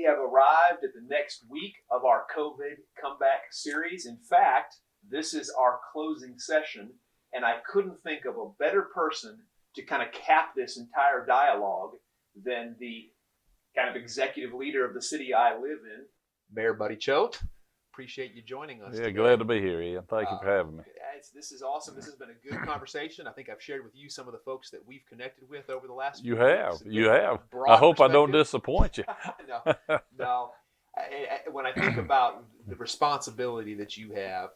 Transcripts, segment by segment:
have arrived at the next week of our COVID comeback series. In fact, this is our closing session, and I couldn't think of a better person to kind of cap this entire dialogue than the kind of executive leader of the city I live in, Mayor Buddy Choat. Appreciate you joining us. Yeah, today. glad to be here, Ian. Thank you for having me. This is awesome. This has been a good conversation. I think I've shared with you some of the folks that we've connected with over the last few weeks. You have. I hope I don't disappoint you. No. When I think about the responsibility that you have,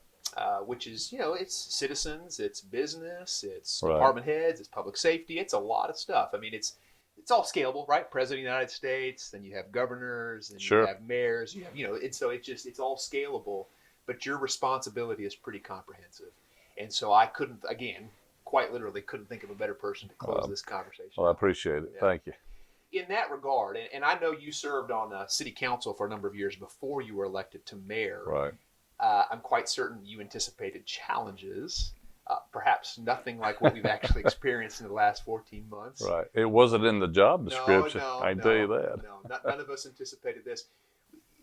which is, it's citizens, it's business, it's department heads, it's public safety, it's a lot of stuff. I mean, it's all scalable, right? President of the United States, then you have governors, and you have mayors, you have, it's all scalable, but your responsibility is pretty comprehensive. And so I quite literally couldn't think of a better person to close this conversation. Well, I appreciate it. Yeah. Thank you. In that regard, and I know you served on city council for a number of years before you were elected to mayor. Right. I'm quite certain you anticipated challenges, perhaps nothing like what we've actually experienced in the last 14 months. Right. It wasn't in the job description. I can tell you that. No, none of us anticipated this.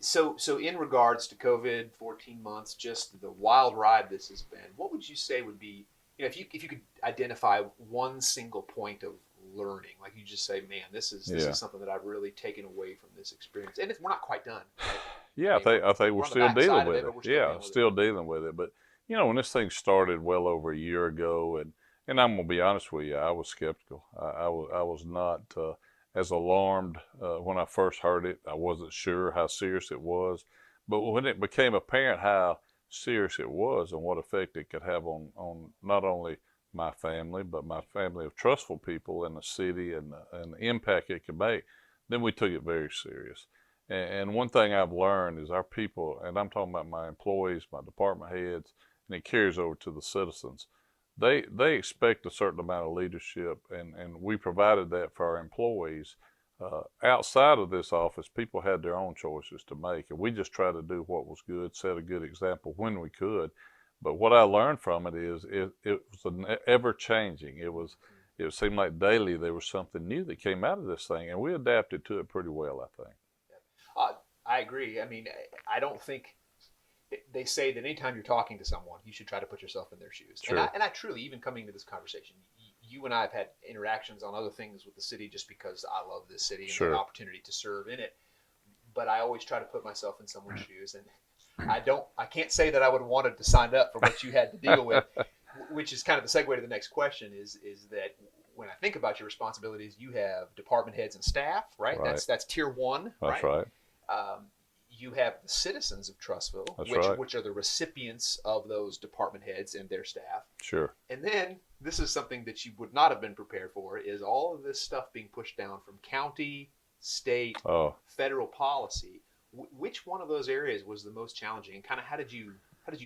So in regards to COVID, 14 months, just the wild ride this has been, what would you say would be, if you could identify one single point of learning, like you just say, man, this is something that I've really taken away from this experience, and we're not quite done. Right? Yeah, I think we're still dealing with it. Still dealing with it. But when this thing started well over a year ago, and I'm gonna be honest with you, I was skeptical. I was not as alarmed when I first heard it. I wasn't sure how serious it was, but when it became apparent how serious it was and what effect it could have on not only my family, but my family of Trussville people in the city and the impact it could make, then we took it very serious. And one thing I've learned is our people, and I'm talking about my employees, my department heads, and it carries over to the citizens. They expect a certain amount of leadership, and we provided that for our employees. Outside of this office, people had their own choices to make, and we just tried to do what was good, set a good example when we could. But what I learned from it is it was ever changing. It seemed like daily there was something new that came out of this thing, and we adapted to it pretty well, I think. I agree. I mean, I don't think they say that anytime you're talking to someone, you should try to put yourself in their shoes. Sure. And I truly, even coming to this conversation, you and I have had interactions on other things with the city just because I love this city and the opportunity to serve in it. But I always try to put myself in someone's shoes, and I can't say that I would have wanted to sign up for what you had to deal with, which is kind of the segue to the next question is that when I think about your responsibilities, you have department heads and staff, right? That's tier one, right? That's right. You have the citizens of Trussville, which are the recipients of those department heads and their staff. Sure. And then this is something that you would not have been prepared for, is all of this stuff being pushed down from county, state, federal policy. Which one of those areas was the most challenging, and kind of how did you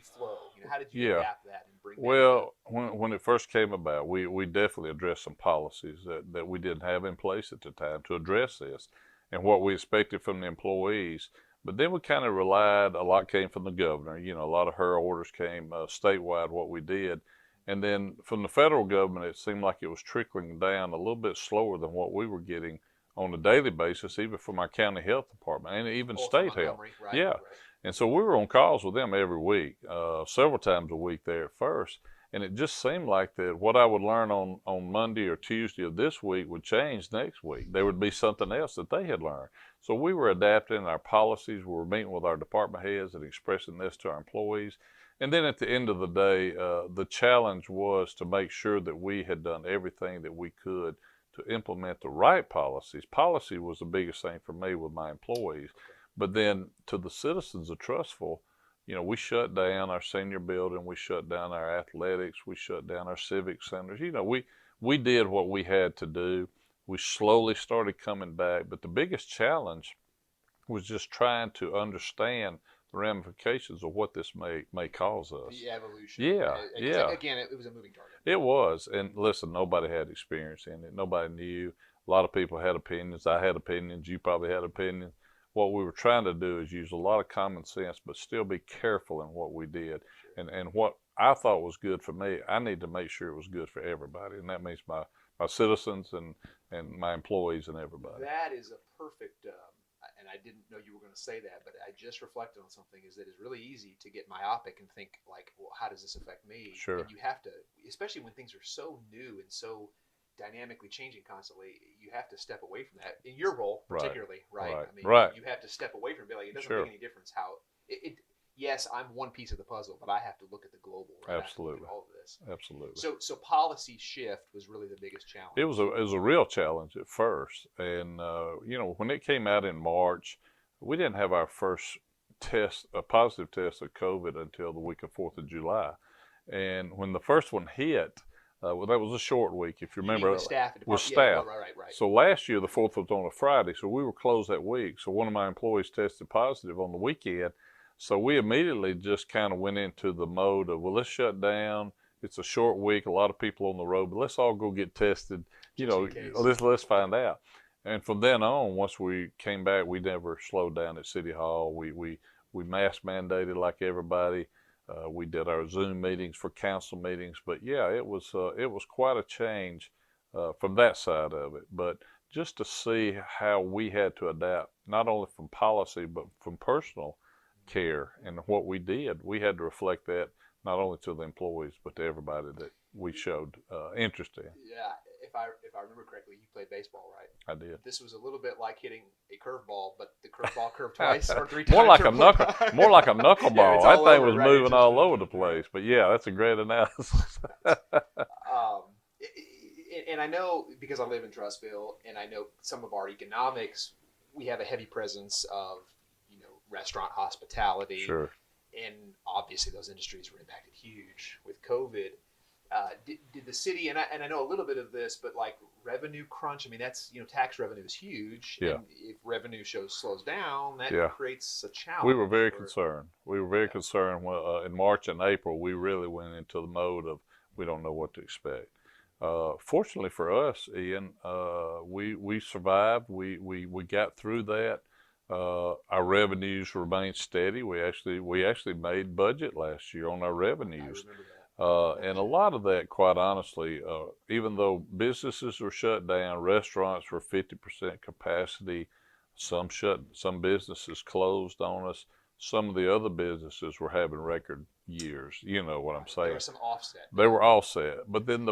flow? How did you adapt that and bring? Well, when it first came about, we definitely addressed some policies that we didn't have in place at the time to address this, and what we expected from the employees. But then we kind of relied, a lot came from the governor, a lot of her orders came statewide, what we did. And then from the federal government, it seemed like it was trickling down a little bit slower than what we were getting on a daily basis, even from our county health department and even state health. Right, yeah. Right. And so we were on calls with them every week, several times a week there at first. And it just seemed like that what I would learn on Monday or Tuesday of this week would change next week. There would be something else that they had learned. So we were adapting our policies. We were meeting with our department heads and expressing this to our employees. And then at the end of the day, the challenge was to make sure that we had done everything that we could to implement the right policies. Policy was the biggest thing for me with my employees. But then to the citizens of Trussville, we shut down our senior building, we shut down our athletics, we shut down our civic centers. We did what we had to do. We slowly started coming back, but the biggest challenge was just trying to understand the ramifications of what this may cause us. The evolution. Yeah. Again, it was a moving target. It was, and listen, nobody had experience in it. Nobody knew. A lot of people had opinions. I had opinions. You probably had opinions. What we were trying to do is use a lot of common sense, but still be careful in what we did. Sure. And what I thought was good for me, I need to make sure it was good for everybody, and that means my citizens and my employees and everybody. That is a perfect, and I didn't know you were going to say that, but I just reflected on something, is that it's really easy to get myopic and think like, well, how does this affect me? Sure. And you have to, especially when things are so new and so dynamically changing constantly, you have to step away from that in your role, particularly, right? I mean, you have to step away from it and be like, it doesn't make any difference how yes, I'm one piece of the puzzle, but I have to look at the global, right? Absolutely. All of this. Absolutely. So policy shift was really the biggest challenge. It was a real challenge at first. And, when it came out in March, we didn't have our first a positive test of COVID until the week of 4th of July. And when the first one hit, that was a short week, if you remember. With staff. Yeah, right. So last year, the 4th was on a Friday, so we were closed that week. So one of my employees tested positive on the weekend. So we immediately just kind of went into the mode of, well, let's shut down. It's a short week, a lot of people on the road, but let's all go get tested. Let's find out. And from then on, once we came back, we never slowed down at City Hall. We mask mandated like everybody. We did our Zoom meetings for council meetings. But yeah, it was quite a change from that side of it. But just to see how we had to adapt, not only from policy, but from personal care and what we did. We had to reflect that not only to the employees, but to everybody that we showed interest in. Yeah, if I remember correctly, you played baseball, right? I did. This was a little bit like hitting a curveball, but the curveball curved twice or 3 times. More like a knuckleball. Yeah, that thing was moving all over the place. But yeah, that's a great analysis. And I know, because I live in Trussville, and I know some of our economics, we have a heavy presence of restaurant hospitality. Sure. And obviously those industries were impacted huge with COVID. Did the city, and I know a little bit of this, but like revenue crunch, I mean, that's, tax revenue is huge. Yeah. And if revenue slows down, that creates a challenge. We were very concerned. We were very concerned when, in March and April, we really went into the mode of, we don't know what to expect. Fortunately for us, Ian, we survived. We got through that. Our revenues remained steady. We actually made budget last year on our revenues. I remember that. And a lot of that, quite honestly, even though businesses were shut down, restaurants were 50% capacity, some businesses closed on us. Some of the other businesses were having record years. You know what I'm saying? There was some offset. They were offset. But then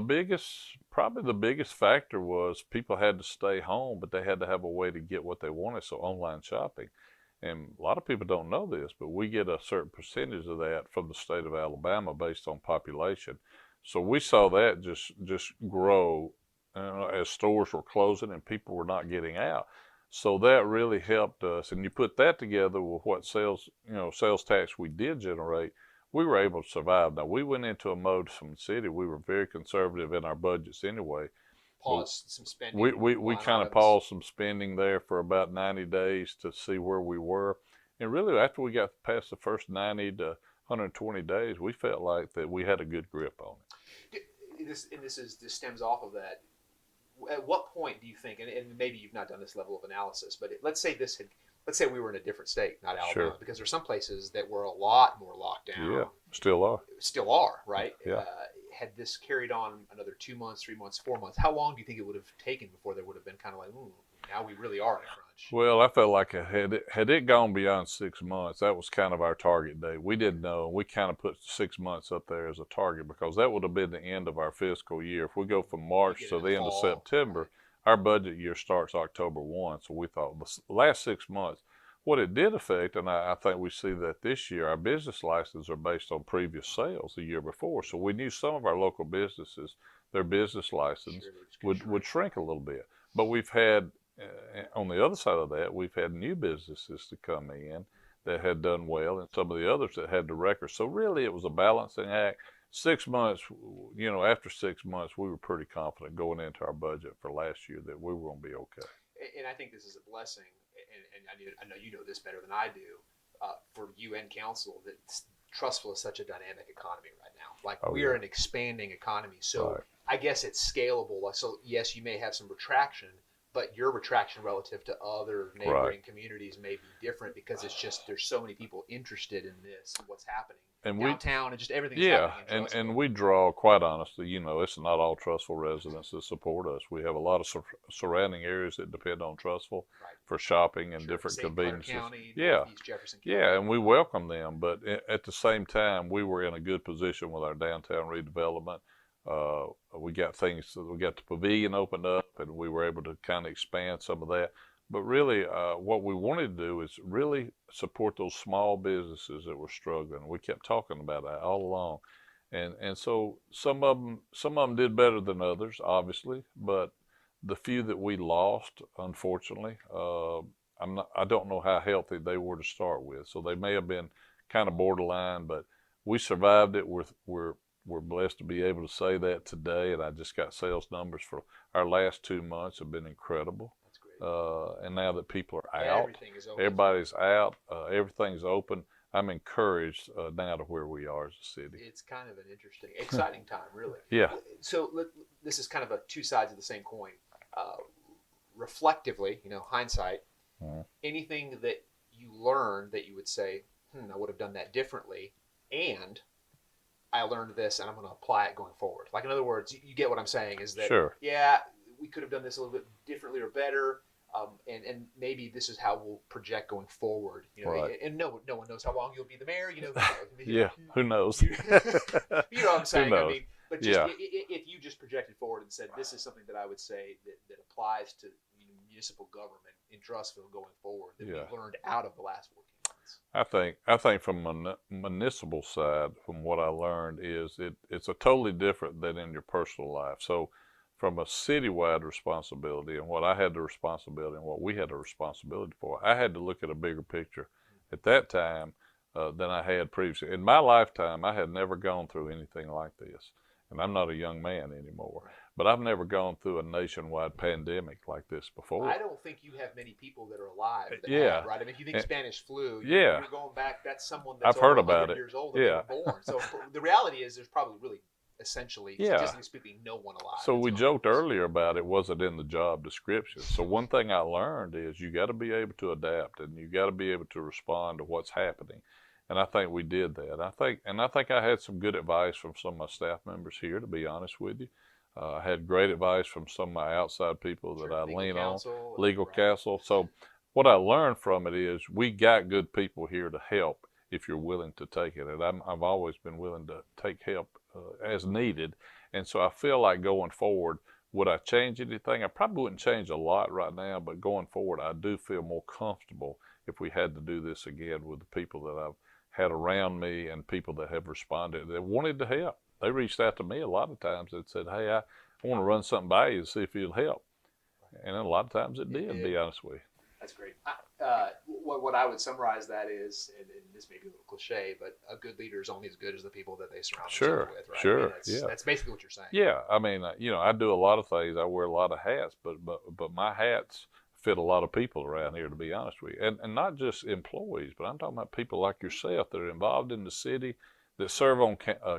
probably the biggest factor was people had to stay home, but they had to have a way to get what they wanted, so online shopping. And a lot of people don't know this, but we get a certain percentage of that from the state of Alabama based on population. So we saw that just grow as stores were closing and people were not getting out. So that really helped us. And you put that together with what sales tax we did generate, we were able to survive. Now, we went into a mode from the city. We were very conservative in our budgets anyway. Paused some spending. We kind of paused some spending there for about 90 days to see where we were. And really, after we got past the first 90 to 120 days, we felt like that we had a good grip on it. This stems off of that. At what point do you think, and maybe you've not done this level of analysis, but let's say we were in a different state, not Alabama, sure. Because there's some places that were a lot more locked down. Yeah, still are, right? Yeah. Had this carried on another 2 months, 3 months, 4 months, how long do you think it would have taken before there would have been kind of like, now we really are in a crunch? Well, I felt like had it gone beyond 6 months, that was kind of our target date. We didn't know. We kind of put 6 months up there as a target because that would have been the end of our fiscal year. If we go from March to the end of September, our budget year starts October 1. So we thought the last 6 months, what it did affect, and I think we see that this year, our business licenses are based on previous sales the year before. So we knew some of our local businesses, their business license would shrink a little bit. But we've had, on the other side of that, we've had new businesses to come in that had done well and some of the others that had the record. So really it was a balancing act. 6 months, after 6 months, we were pretty confident going into our budget for last year that we were going to be okay. And I think this is a blessing. And I know you know this better than I do, for you and council, that Trussville is such a dynamic economy right now. Like we're an expanding economy. So I guess it's scalable. So yes, you may have some retraction, but your Retraction relative to other neighboring communities may be different because it's just there's so many people interested in this and what's happening downtown and just everything's happening in Trussville. And we draw, quite honestly, it's not all Trussville residents that support us. We have a lot of surrounding areas that depend on Trussville for shopping and different conveniences. County, East Jefferson County. Yeah, and we welcome them, but at the same time, we were in a good position with our downtown redevelopment. We got the pavilion opened up, and we were able to kind of expand some of that. But really, what we wanted to do is really support those small businesses that were struggling. We kept talking about that all along, and so some of them did better than others, obviously. But the few that we lost, unfortunately, I don't know how healthy they were to start with. So they may have been kind of borderline, but we survived it. We're blessed to be able to say that today, and I just got sales numbers for our last 2 months have been incredible. That's great. And now that people are out, everything is open. everybody's out, everything's open. I'm encouraged now to where we are as a city. It's kind of an interesting, exciting time, really. Yeah. So this is kind of two sides of the same coin. Reflectively, hindsight, anything that you learned that you would say, I would have done that differently, and I learned this and I'm going to apply it going forward. Like, in other words, you get what I'm saying is that, we could have done this a little bit differently or better, and maybe this is how we'll project going forward. And no one knows how long you'll be the mayor. Who knows? You know what I'm saying? I mean, but just if you just projected forward and said, this is something that I would say that applies to municipal government in Trussville going forward that we learned out of the last 14 months. I think from a municipal side, from what I learned is it's a totally different than in your personal life. So from a citywide responsibility and what I had the responsibility and what we had the responsibility for, I had to look at a bigger picture at that time than I had previously. In my lifetime, I had never gone through anything like this. And I'm not a young man anymore, but I've never gone through a nationwide pandemic like this before. I don't think you have many people that are alive that have, right? I mean, if you think Spanish flu, you're going back, that's someone that's I've heard about it. Years old that they were born. So the reality is there's probably really, essentially, statistically speaking, no one alive. So we joked earlier about it wasn't in the job description. So one thing I learned is you got to be able to adapt and you got to be able to respond to what's happening. And I think we did that. I think I had some good advice from some of my staff members here, to be honest with you. I had great advice from some of my outside people that I lean on, legal counsel. So what I learned from it is we got good people here to help if you're willing to take it. And I've always been willing to take help as needed. And so I feel like going forward, would I change anything? I probably wouldn't change a lot right now, but going forward, I do feel more comfortable if we had to do this again with the people that I've had around me and people that have responded that wanted to help. They reached out to me a lot of times and said, hey, I want to run something by you to see if you'll help. And then a lot of times it did, to be honest with you. That's great. What I would summarize that is, and this may be a little cliche, but a good leader is only as good as the people that they surround themselves with, right? Sure, I mean, that's basically what you're saying. Yeah, I mean, I do a lot of things. I wear a lot of hats, but my hats fit a lot of people around here, to be honest with you. And not just employees, but I'm talking about people like yourself that are involved in the city, that serve on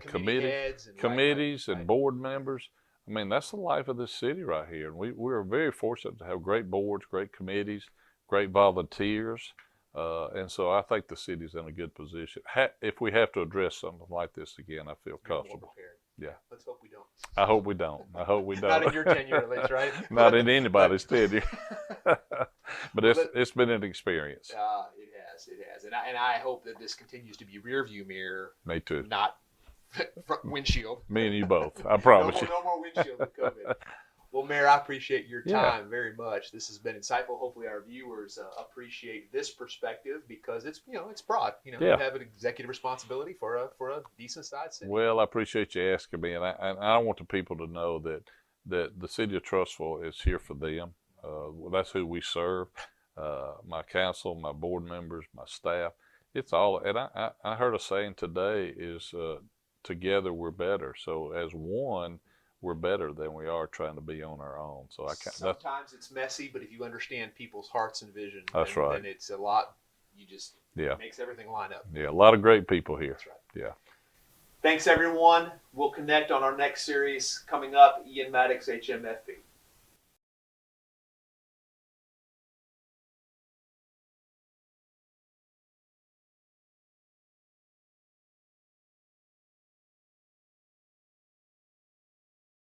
committees and board members. I mean, that's the life of this city right here. And we're very fortunate to have great boards, great committees, great volunteers. And so I think the city's in a good position. If we have to address something like this again, I feel comfortable. Yeah. Let's hope we don't. I hope we don't. Not in your tenure, at least, right? Not in anybody's tenure. But it's been an experience. It has. And I hope that this continues to be rear view mirror. Me too. Not front windshield. Me and you both. I promise you. No more windshield with COVID. Well, Mayor, I appreciate your time very much. This has been insightful. Hopefully our viewers appreciate this perspective because it's broad. You have an executive responsibility for a decent sized city. Well, I appreciate you asking me, and I want the people to know that the city of Trussville is here for them. That's who we serve. My council, my board members, my staff. It's all. And I heard a saying today is together we're better. So as one, we're better than we are trying to be on our own. So sometimes it's messy, but if you understand people's hearts and vision, then it's a lot. It makes everything line up. Yeah, a lot of great people here. That's right. Yeah. Thanks, everyone. We'll connect on our next series coming up. Ian Maddox, HMFB.